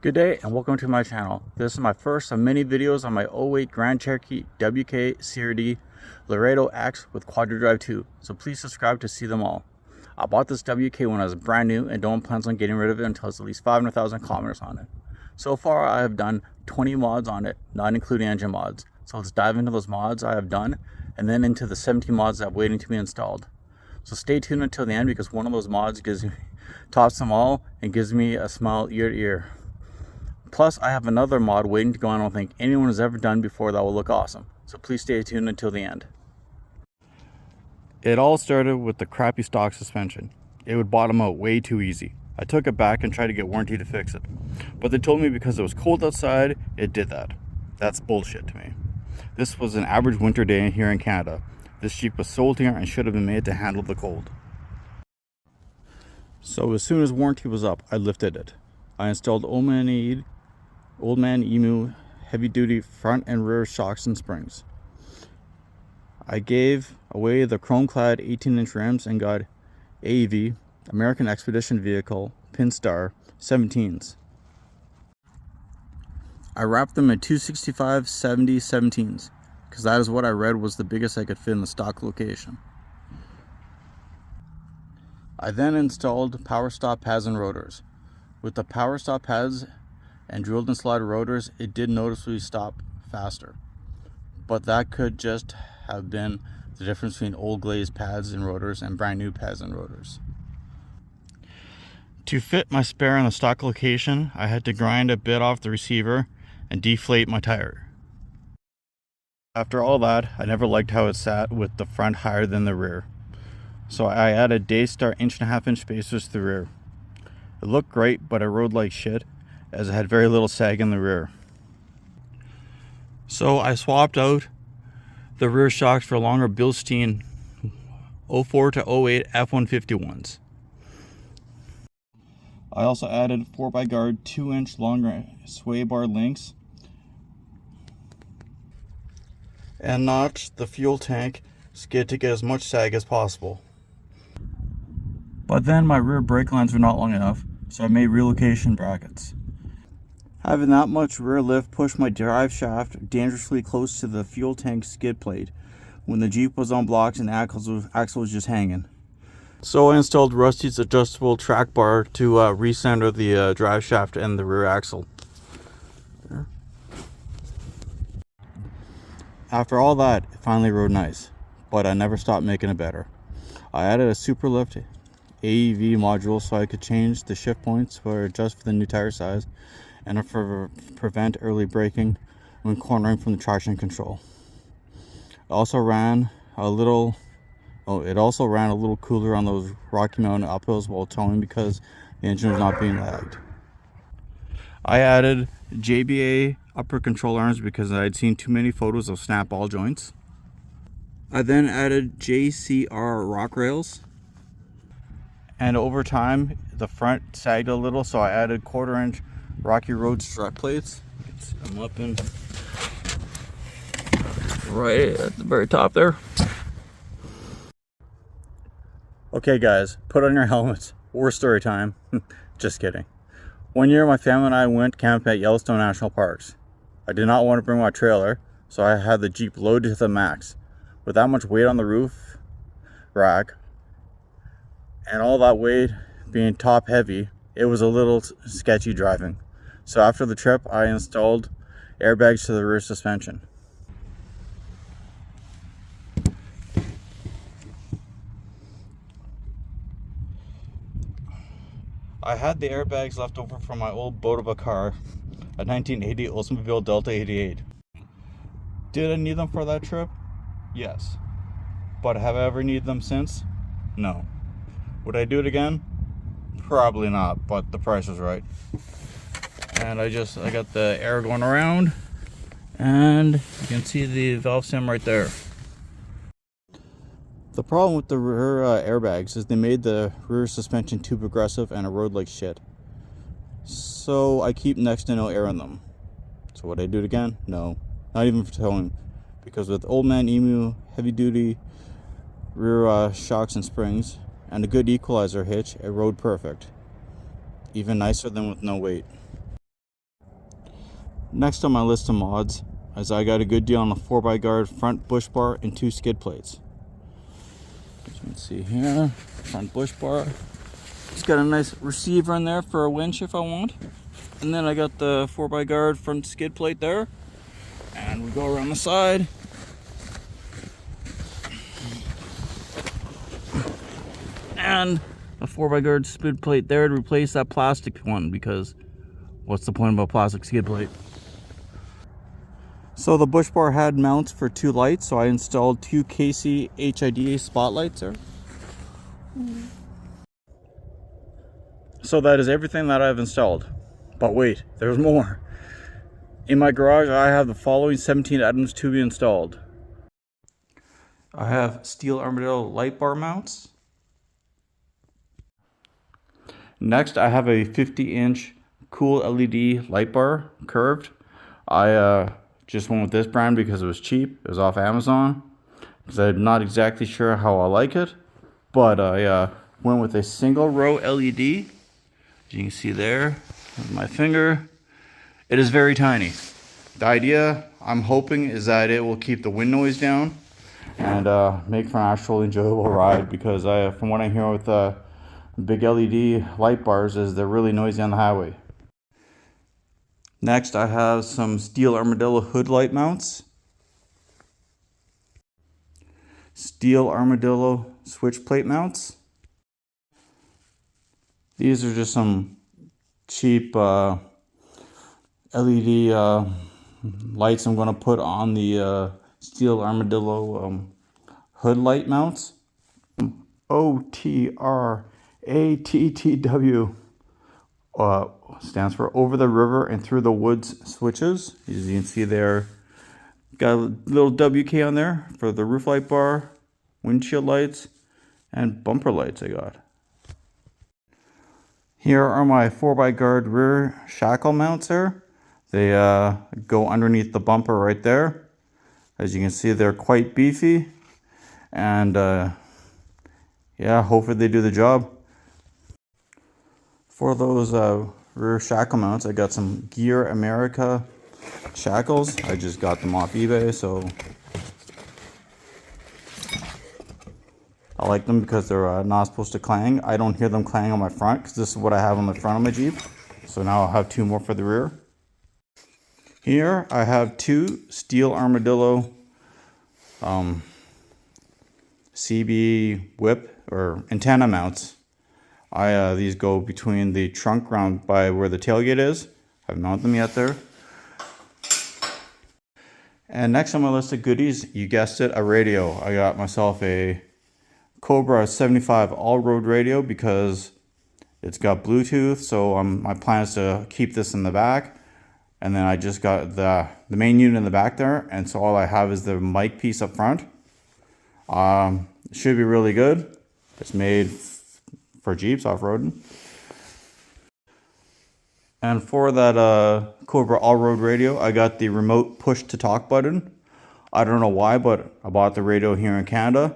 Good day and welcome to my channel. This is my first of many videos on my '08 Grand Cherokee WK CRD Laredo X with Quadra Drive 2, so please subscribe to see them all. I bought this WK when I was brand new and don't plan on getting rid of it until it's at least 500,000 kilometers on it. So far I have done 20 mods on it, not including engine mods. So let's dive into those mods I have done and then into the 17 mods that are waiting to be installed. So stay tuned until the end because one of those mods tops them all and gives me a smile ear to ear. Plus, I have another mod waiting to go on I don't think anyone has ever done before that will look awesome. So please stay tuned until the end. It all started with the crappy stock suspension. It would bottom out way too easy. I took it back and tried to get warranty to fix it. But they told me because it was cold outside, it did that. That's bullshit to me. This was an average winter day here in Canada. This Jeep was sold here and should have been made to handle the cold. So as soon as warranty was up, I lifted it. I installed Old Man Emu heavy duty front and rear shocks and springs. I gave away the chrome clad 18-inch rims and got AEV, American Expedition Vehicle, Pinstar 17s. I wrapped them in 265/70 17s because that is what I read was the biggest I could fit in the stock location. I then installed power stop pads and rotors. With the power stop pads and drilled and slotted rotors, it did noticeably stop faster. But that could just have been the difference between old glazed pads and rotors and brand new pads and rotors. To fit my spare in the stock location, I had to grind a bit off the receiver and deflate my tire. After all that, I never liked how it sat with the front higher than the rear. So I added Daystar 1.5-inch spacers to the rear. It looked great, but it rode like shit as it had very little sag in the rear. So I swapped out the rear shocks for longer Bilstein 04 to 08 F-150 I also added 4x-guard 2-inch longer sway bar links and notched the fuel tank skid to get as much sag as possible. But then my rear brake lines were not long enough, so I made relocation brackets. Having that much rear lift pushed my drive shaft dangerously close to the fuel tank skid plate when the Jeep was on blocks and the axle was just hanging. So I installed Rusty's adjustable track bar to recenter the drive shaft and the rear axle. There. After all that, it finally rode nice, but I never stopped making it better. I added a Superlift AEV module so I could change the shift points for adjust for the new tire size and prevent early braking when cornering from the traction control. It also ran a little cooler on those Rocky Mountain uphills while towing because the engine was not being lagged. I added JBA upper control arms because I had seen too many photos of snap ball joints. I then added JCR rock rails. And over time, the front sagged a little, so I added 1/4-inch Rocky Road strut plates. I'm up in right at the very top there. Okay guys, put on your helmets. War story time. Just kidding. One year my family and I went camping at Yellowstone National Parks. I did not want to bring my trailer, so I had the Jeep loaded to the max. With that much weight on the roof rack, and all that weight being top heavy, it was a little sketchy driving. So after the trip, I installed airbags to the rear suspension. I had the airbags left over from my old boat of a car, a 1980 Oldsmobile Delta 88. Did I need them for that trip? Yes. But have I ever needed them since? No. Would I do it again? Probably not, but the price was right. And I got the air going around, and you can see the valve stem right there. The problem with the rear airbags is they made the rear suspension too progressive and it rode like shit. So I keep next to no air in them. So would I do it again? No, not even for towing, because with Old Man Emu heavy duty rear shocks and springs and a good equalizer hitch, it rode perfect. Even nicer than with no weight. Next on my list of mods is I got a good deal on a 4x front bush bar and 2 skid plates. As you can see here, front bush bar. It's got a nice receiver in there for a winch if I want. And then I got the 4x front skid plate there. And we go around the side. And a 4x skid plate there to replace that plastic one, because what's the point of a plastic skid plate? So the bush bar had mounts for 2 lights, so I installed 2 KC HID spotlights there. So that is everything that I've installed. But wait, there's more. In my garage, I have the following 17 items to be installed. I have steel armadillo light bar mounts. Next, I have a 50-inch cool LED light bar, curved. I just went with this brand because it was cheap. It was off Amazon. Because I'm not exactly sure how I like it. But I went with a single row LED. As you can see there, with my finger. It is very tiny. The idea, I'm hoping, is that it will keep the wind noise down and make for an actual enjoyable ride, because from what I hear with big LED light bars is they're really noisy on the highway. Next, I have some steel armadillo hood light mounts. Steel armadillo switch plate mounts. These are just some cheap LED lights I'm going to put on the steel armadillo hood light mounts. OTRATTW stands for over the river and through the woods switches. As you can see there, got a little WK on there for the roof light bar, windshield lights, and bumper lights I got. Here are my 4x rear shackle mounts there. They go underneath the bumper right there. As you can see, they're quite beefy. And yeah, hopefully they do the job. For those rear shackle mounts, I got some Gear America shackles. I just got them off eBay, so I like them because they're not supposed to clang. I don't hear them clang on my front because this is what I have on the front of my Jeep. So now I'll have 2 more for the rear. Here I have 2 steel armadillo CB whip or antenna mounts. These go between the trunk round by where the tailgate is. I haven't mounted them yet there. And next on my list of goodies, you guessed it, a radio. I got myself a Cobra 75 all-road radio because it's got Bluetooth. So my plan is to keep this in the back. And then I just got the main unit in the back there. And so all I have is the mic piece up front. It should be really good. It's made for Jeeps off-roading. And for that Cobra all-road radio, I got the remote push-to-talk button. I don't know why, but I bought the radio here in Canada.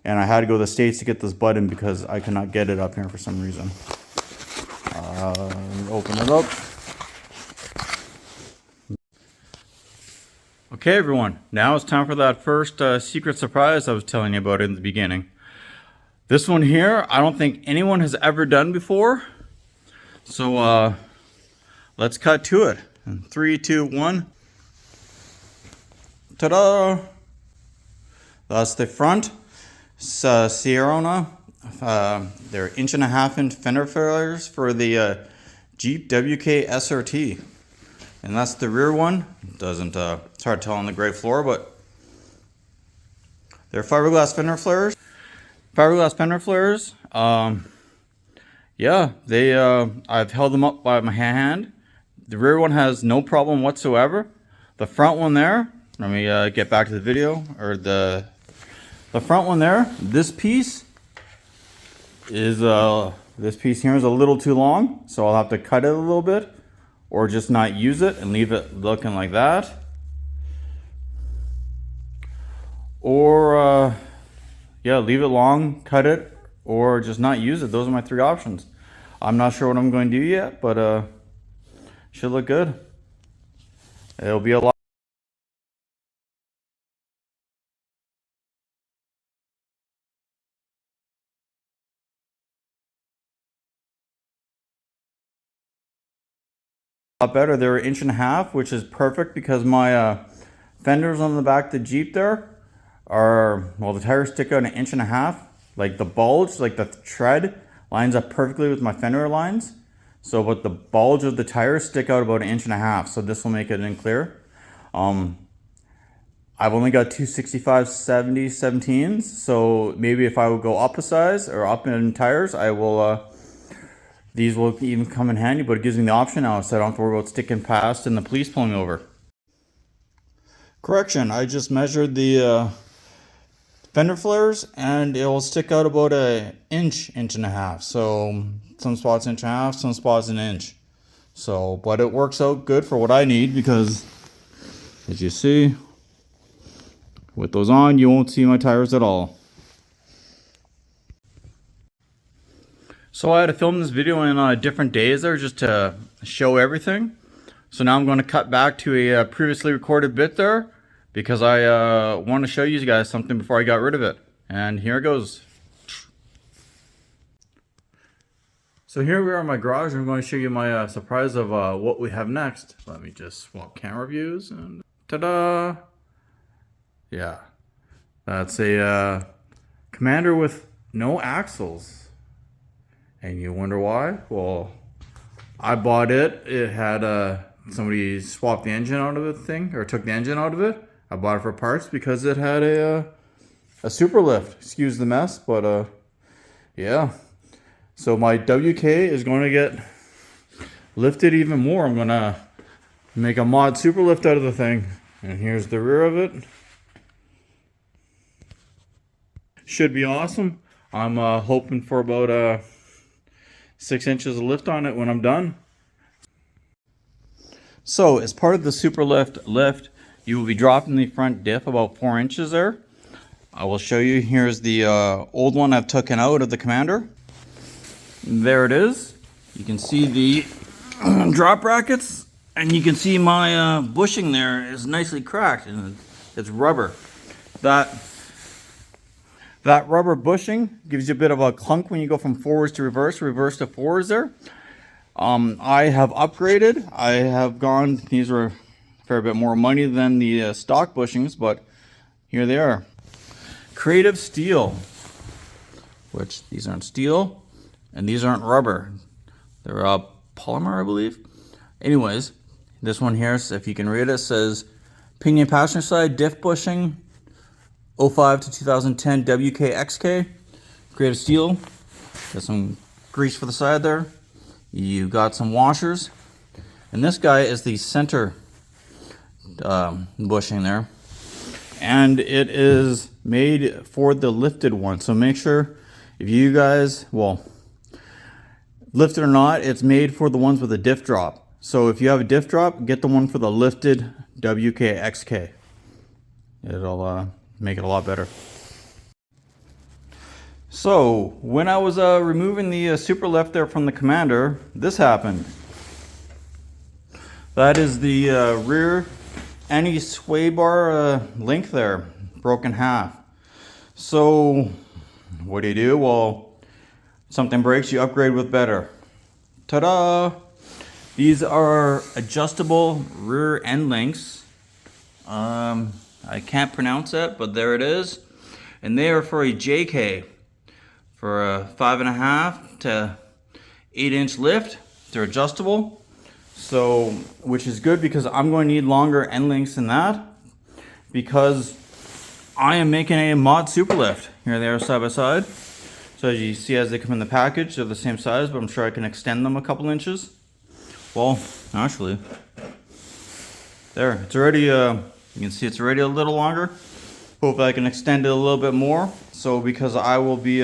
And I had to go to the States to get this button because I could not get it up here for some reason. Open it up. Okay, everyone. Now it's time for that first secret surprise I was telling you about in the beginning. This one here, I don't think anyone has ever done before. So let's cut to it. In 3, 2, 1. Ta-da! That's the front. Sierra. They're 1.5-inch fender flares for the Jeep WK SRT. And that's the rear one. Doesn't it's hard to tell on the gray floor, but they're fiberglass fender flares. Fiberglass fender flares. Yeah, I've held them up by my hand. The rear one has no problem whatsoever. The front one there, let me get back to the video, or the front one there, this piece is this piece here is a little too long, so I'll have to cut it a little bit or just not use it and leave it looking like that. Or yeah, leave it long, cut it, or just not use it. Those are my 3 options. I'm not sure what I'm going to do yet, but should look good. It'll be a lot better. They're 1.5 inches, which is perfect because my fenders on the back of the Jeep there are, well, the tires stick out 1.5 inches. Like the bulge, like the tread lines up perfectly with my fender lines. So, but the bulge of the tires stick out about 1.5 inches. So this will make it in clear. I've only got 265/70 17s. So maybe if I would go up a size or up in tires, I will, these will even come in handy, but it gives me the option now so I don't have to worry about sticking past and the police pulling over. Correction, I just measured the fender flares and it will stick out about 1.5 inches. So some spots 1.5 inches, some spots 1 inch. So, but it works out good for what I need because, as you see, with those on, you won't see my tires at all. So I had to film this video in different days there just to show everything. So now I'm going to cut back to a previously recorded bit there because I want to show you guys something before I got rid of it. And here it goes. So here we are in my garage. I'm going to show you my surprise of what we have next. Let me just swap camera views and ta-da! Yeah, that's a Commander with no axles. And you wonder why? Well, I bought it. It had somebody swapped the engine out of the thing, or took the engine out of it. I bought it for parts because it had a super lift. Excuse the mess, but yeah. So my WK is going to get lifted even more. I'm going to make a mod super lift out of the thing. And here's the rear of it. Should be awesome. I'm hoping for about 6 inches of lift on it when I'm done. So as part of the super lift, you will be dropping the front diff about 4 inches there. I will show you. Here's the old one I've taken out of the Commander. There it is. You can see the drop brackets, and you can see my bushing there is nicely cracked, and it's rubber. That rubber bushing gives you a bit of a clunk when you go from forwards to reverse to forwards there. I have upgraded. I have gone, these are a fair bit more money than the stock bushings, but here they are. Creative steel, which these aren't steel and these aren't rubber. They're polymer, I believe. Anyways, this one here, if you can read it, says pinion passenger side diff bushing 05 to 2010 WKXK, creative steel. Got some grease for the side there. You got some washers, and this guy is the center bushing there, and it is made for the lifted one. So make sure, if you guys, well, lifted or not, it's made for the ones with a diff drop. So if you have a diff drop, get the one for the lifted WKXK. It'll make it a lot better. So when I was removing the super lift there from the Commander, this happened. That is the rear anti-sway bar link there, broken half. So what do? Well, something breaks, you upgrade with better. Ta-da! These are adjustable rear end links. I can't pronounce that, but there it is. And they are for a JK, for a 5.5 to 8 inch lift. They're adjustable, so, which is good because I'm going to need longer end links than that because I am making a mod super lift. Here they are side by side. So as you see, as they come in the package, they're the same size, but I'm sure I can extend them a couple inches. Well, actually, there, it's already, you can see it's already a little longer. Hopefully I can extend it a little bit more. So because I will be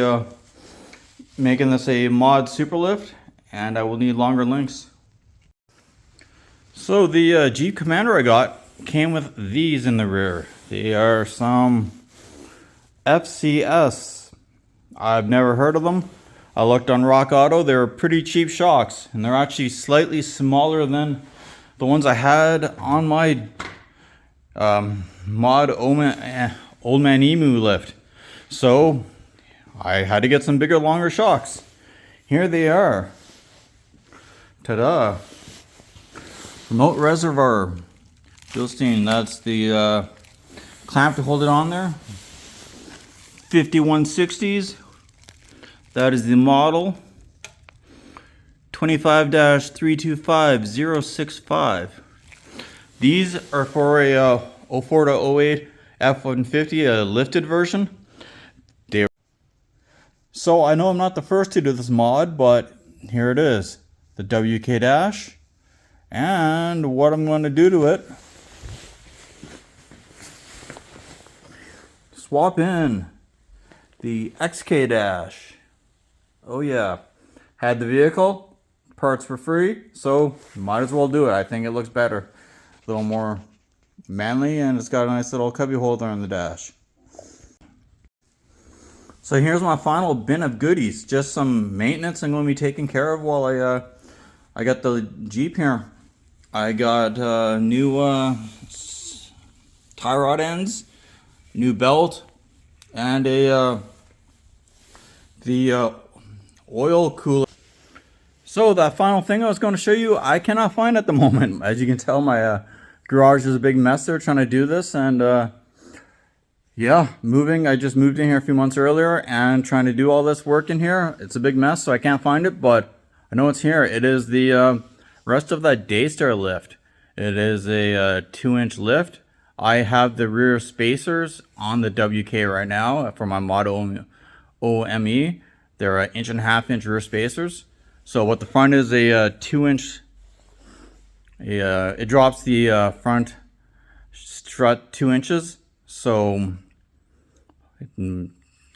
making this a mod super lift, and I will need longer links. So the Jeep Commander I got came with these in the rear. They are some FCS. I've never heard of them. I looked on Rock Auto. They're pretty cheap shocks, and they're actually slightly smaller than the ones I had on my mod Old Man Emu lift. So I had to get some bigger, longer shocks. Here they are. Ta-da! Remote reservoir. Bilstein, that's the clamp to hold it on there. 5160s. That is the model. 25-325065. These are for a 04 to 08 F-150, a lifted version. So I know I'm not the first to do this mod, but here it is. The WK dash. And what I'm going to do to it. Swap in the XK dash. Oh yeah. Had the vehicle. Parts for free. So might as well do it. I think it looks better. A little more manly, and it's got a nice little cubby holder on the dash. So here's my final bin of goodies. Just some maintenance I'm going to be taking care of while I got the Jeep here. I got new tie rod ends, new belt, and the oil cooler. So that final thing I was going to show you, I cannot find at the moment. As you can tell, my garage is a big mess there trying to do this, and yeah, moving. I just moved in here a few months earlier and trying to do all this work in here. It's a big mess, so I can't find it, but I know it's here. It is the rest of that Daystar lift. It is a 2-inch lift. I have the rear spacers on the WK right now for my mod OME. They're 1.5-inch rear spacers. So what the front is a 2-inch. It drops the front strut 2 inches. So it can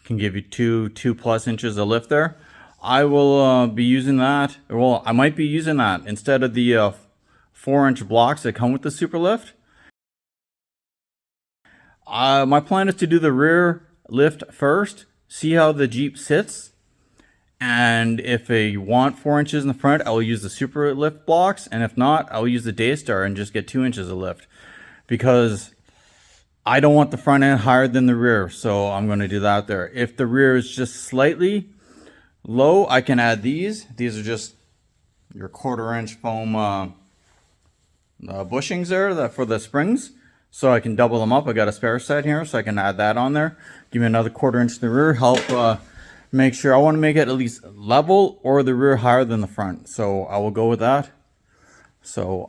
give you 2+ inches of lift there. I will be using that. Well, I might be using that instead of the 4-inch blocks that come with the super lift. My plan is to do the rear lift first, see how the Jeep sits, and if I want 4 inches in the front, I will use the super lift blocks, and if not, I will use the Daystar and just get 2 inches of lift, because I don't want the front end higher than the rear, so I'm going to do that there. If the rear is just slightly low, I can add these. These are just your 1/4-inch foam bushings there for the springs, so I can double them up. I got a spare set here, so I can add that on there. Give me another 1/4 inch to the rear. Help make sure. I want to make it at least level or the rear higher than the front, so I will go with that. So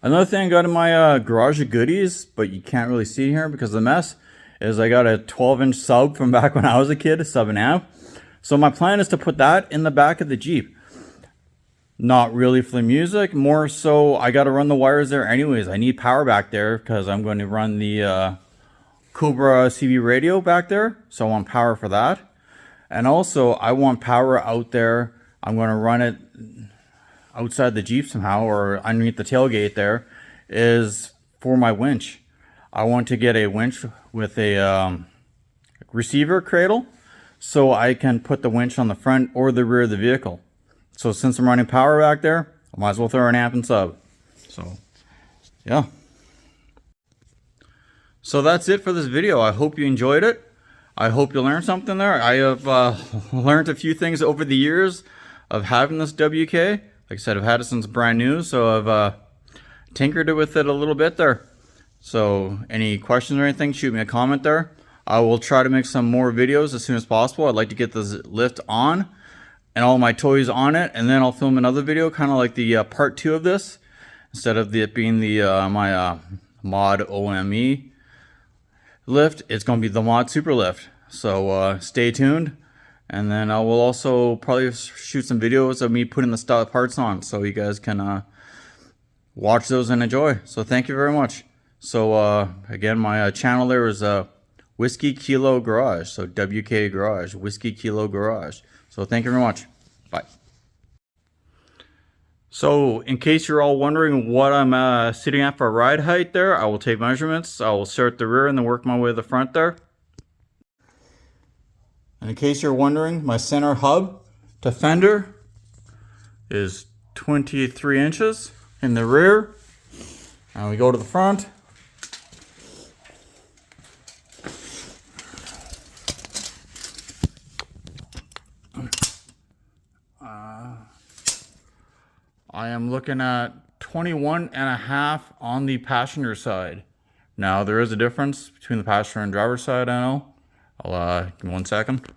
another thing I got in my garage of goodies, but you can't really see here because of the mess, is I got a 12-inch sub from back when I was a kid, a sub and amp. So my plan is to put that in the back of the Jeep. Not really for the music, more so I got to run the wires there anyways. I need power back there because I'm going to run the Cobra CB radio back there. So I want power for that. And also I want power out there. I'm going to run it outside the Jeep somehow, or underneath the tailgate there, is for my winch. I want to get a winch with a receiver cradle so I can put the winch on the front or the rear of the vehicle. So since I'm running power back there, I might as well throw an amp and sub. So yeah. So that's it for this video. I hope you enjoyed it. I hope you learned something there. I have learned a few things over the years of having this WK. Like I said, I've had it since brand new, so I've tinkered with it a little bit there. So any questions or anything, shoot me a comment there. I will try to make some more videos as soon as possible. I'd like to get this lift on and all my toys on it, and then I'll film another video, kind of like the part 2 of this, instead of it being the my mod OME lift. It's going to be the mod super lift. So stay tuned, and then I will also probably shoot some videos of me putting the parts on, so you guys can watch those and enjoy. So thank you very much. So again, my channel there is Whiskey Kilo Garage, so WK Garage, Whiskey Kilo Garage. So thank you very much. Bye. So in case you're all wondering what I'm sitting at for ride height there, I will take measurements. I will start the rear and then work my way to the front there. And in case you're wondering, my center hub to fender is 23 inches. in the rear. And we go to the front. I am looking at 21.5 on the passenger side. Now there is a difference between the passenger and driver's side, I know. I'll give me 1 second.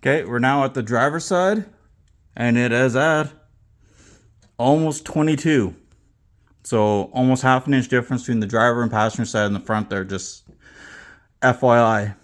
Okay, we're now at the driver's side, and it is at almost 22. So almost half an inch difference between the driver and passenger side in the front there, just FYI.